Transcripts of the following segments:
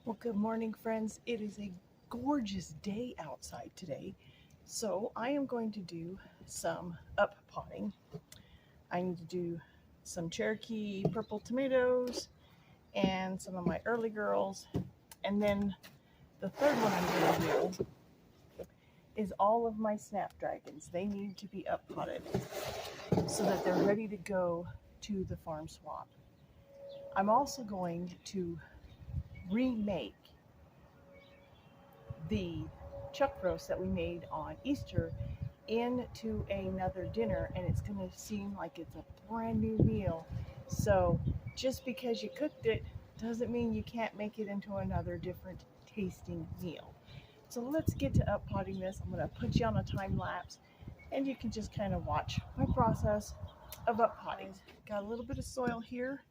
Well, good morning, friends. It is a gorgeous day outside today, so I am going to do some up potting. I need to do some Cherokee purple tomatoes and some of my early girls, and then the third one I'm going to do is all of my snapdragons. They need to be up potted so that they're ready to go to the farm swap. I'm also going to remake the chuck roast that we made on Easter into another dinner, and it's going to seem like it's a brand new meal. So just because you cooked it doesn't mean you can't make it into another different tasting meal. So let's get to up potting this. I'm going to put you on a time lapse and you can just kind of watch my process of up potting. Got a little bit of soil here.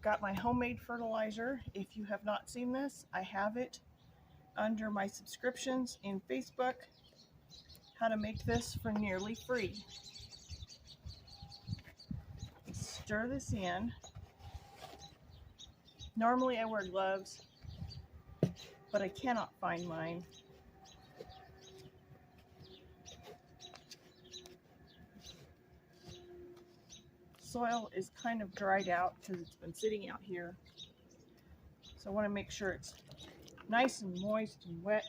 Got my homemade fertilizer. If you have not seen this, I have it under my subscriptions in Facebook, how to make this for nearly free. Stir this in. Normally I wear gloves, but I cannot find mine. Soil is kind of dried out because it's been sitting out here. So I want to make sure it's nice and moist and wet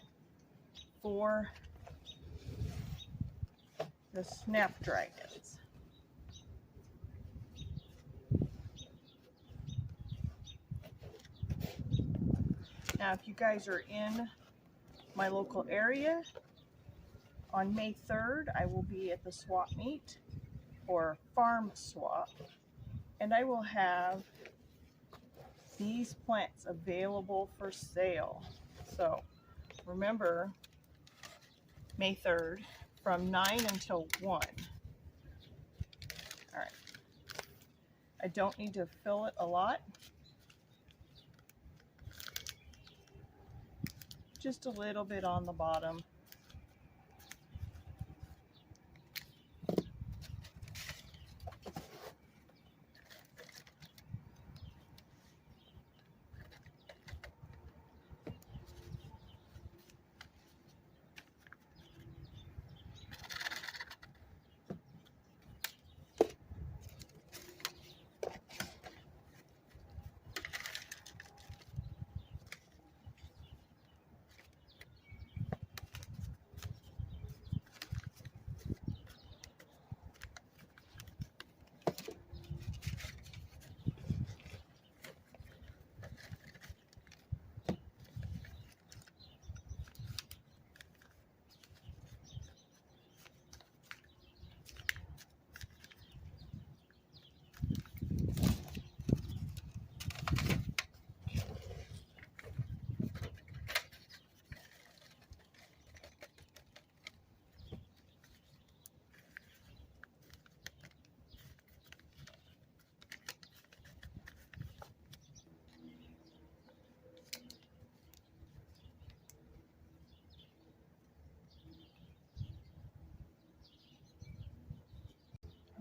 for the snapdragons. Now, if you guys are in my local area, on May 3rd, I will be at the swap meet or farm swap, and I will have these plants available for sale. So remember, May 3rd from 9 until 1. All right. I don't need to fill it a lot. Just a little bit on the bottom.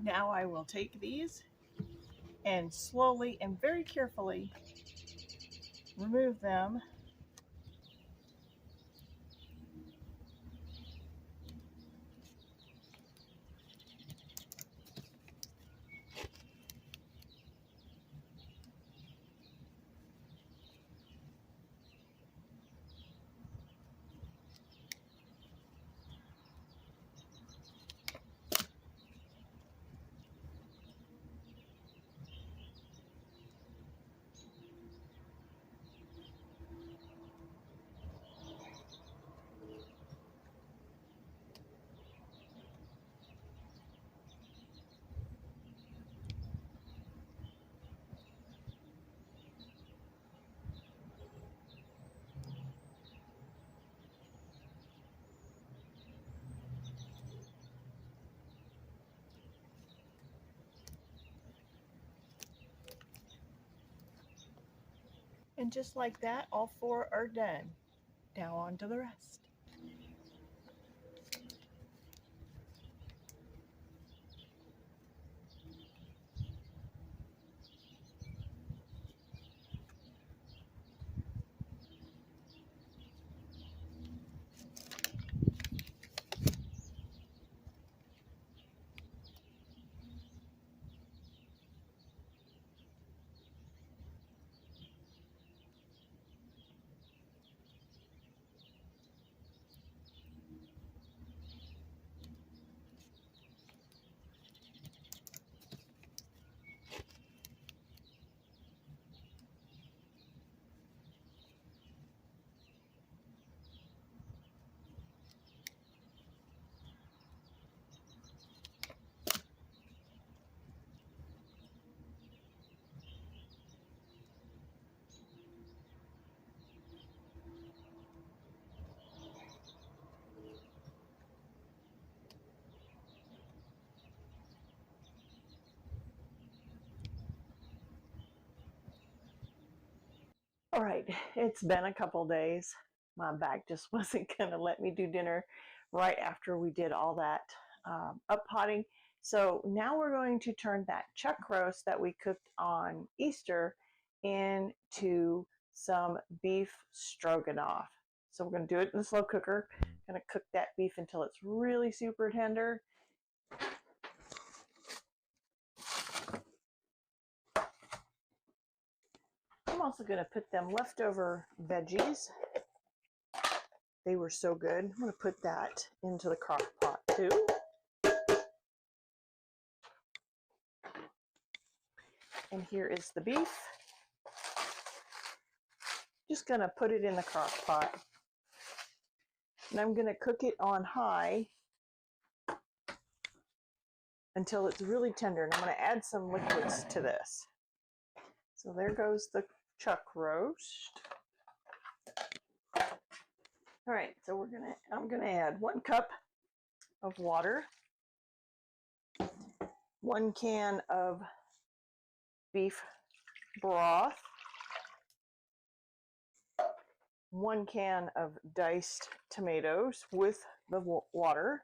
Now I will take these and slowly and very carefully remove them. And just like that, all 4 are done. Now on to the rest. All right, it's been a couple days. My back just wasn't going to let me do dinner right after we did all that up potting. So now we're going to turn that chuck roast that we cooked on Easter into some beef stroganoff. So we're going to do it in the slow cooker. Going to cook that beef until it's really super tender. I'm also going to put them leftover veggies. They were so good. I'm going to put that into the crock pot too. And here is the beef. Just going to put it in the crock pot. And I'm going to cook it on high until it's really tender. And I'm going to add some liquids to this. So there goes the chuck roast. All right, so I'm going to add 1 cup of water, 1 can of beef broth, 1 can of diced tomatoes with the water.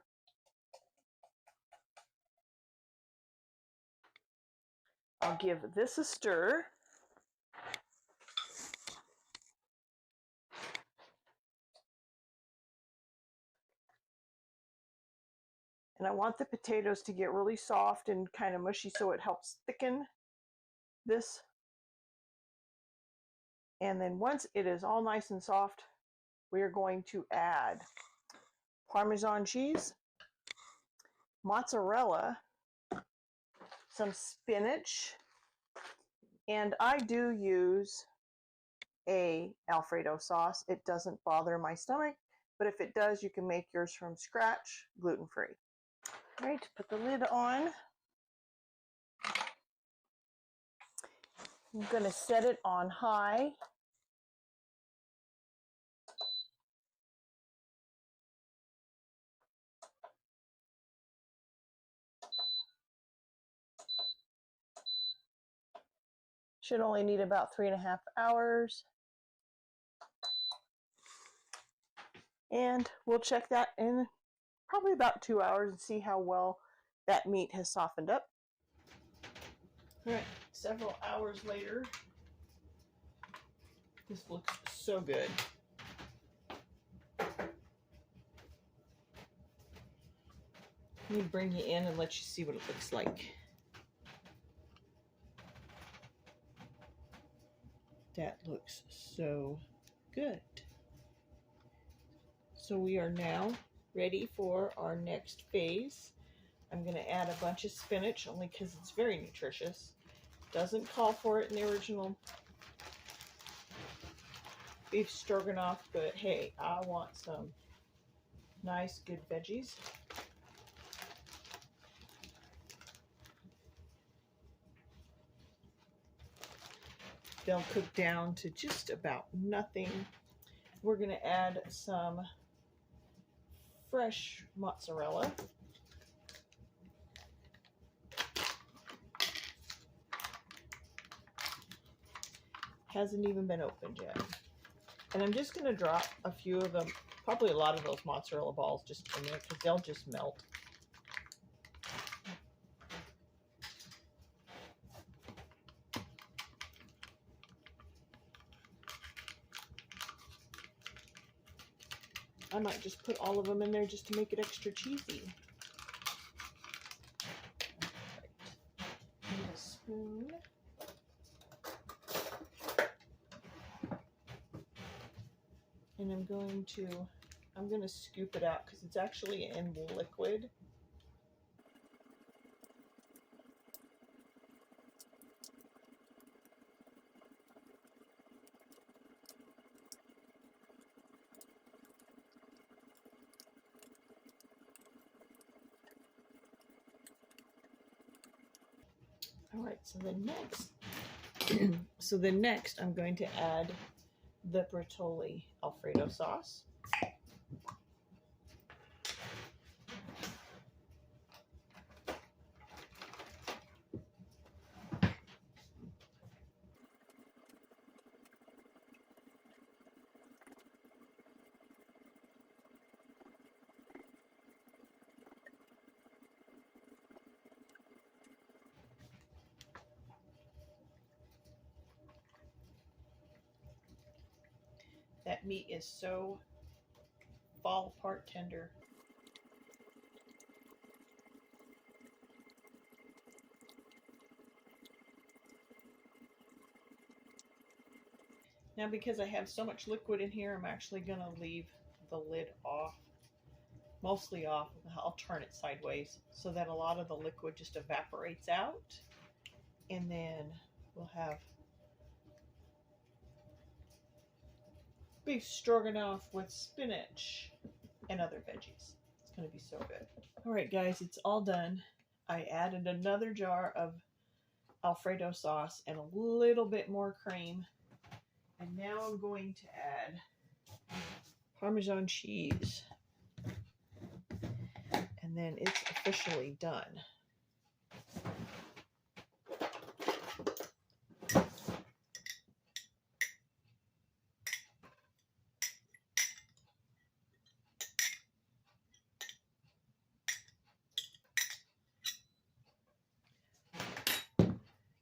I'll give this a stir. And I want the potatoes to get really soft and kind of mushy so it helps thicken this. And then once it is all nice and soft, we are going to add Parmesan cheese, mozzarella, some spinach, and I do use a Alfredo sauce. It doesn't bother my stomach, but if it does, you can make yours from scratch, gluten-free. All right, put the lid on. I'm going to set it on high. Should only need about 3.5 hours. And we'll check that in probably about 2 hours and see how well that meat has softened up. All right, several hours later, this looks so good. Let me bring you in and let you see what it looks like. That looks so good. So we are now ready for our next phase. I'm going to add a bunch of spinach only because it's very nutritious. Doesn't call for it in the original beef stroganoff, but hey, I want some nice, good veggies. They'll cook down to just about nothing. We're going to add some fresh mozzarella. Hasn't even been opened yet. And I'm just going to drop a few of them, probably a lot of those mozzarella balls just in there because they'll just melt. I might just put all of them in there just to make it extra cheesy. Right. Need a spoon. And I'm going to scoop it out because it's actually in liquid. All right, so the next I'm going to add the Bertolli Alfredo sauce. That meat is so fall apart tender. Now, because I have so much liquid in here, I'm actually going to leave the lid off, mostly off. I'll turn it sideways so that a lot of the liquid just evaporates out. And then we'll have beef stroganoff with spinach and other veggies. It's going to be so good. All right, guys, it's all done. I added another jar of Alfredo sauce and a little bit more cream. And now I'm going to add Parmesan cheese. And then it's officially done.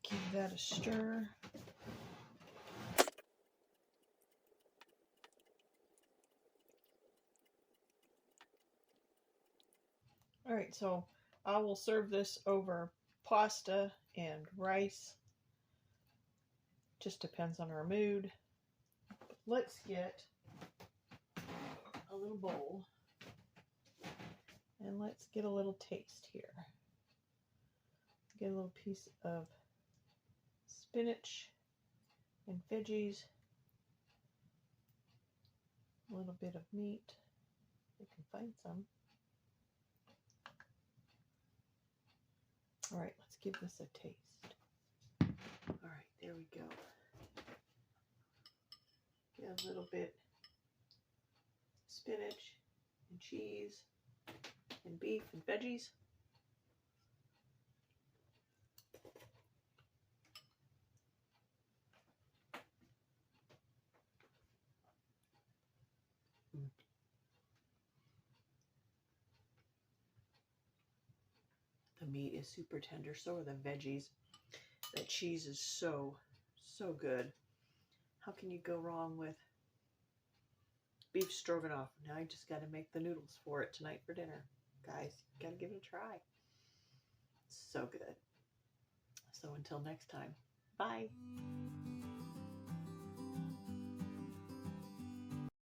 Give that a stir. All right, so I will serve this over pasta and rice. Just depends on our mood. Let's get a little bowl and let's get a little taste here. Get a little piece of spinach and veggies, a little bit of meat. You can find some. All right, let's give this a taste. All right, there we go. Get a little bit spinach and cheese and beef and veggies. The meat is super tender, so are the veggies. That cheese is so good. How can you go wrong with beef stroganoff? Now I just got to make the noodles for it tonight for dinner. Guys, got to give it a try. So good. So until next time, bye.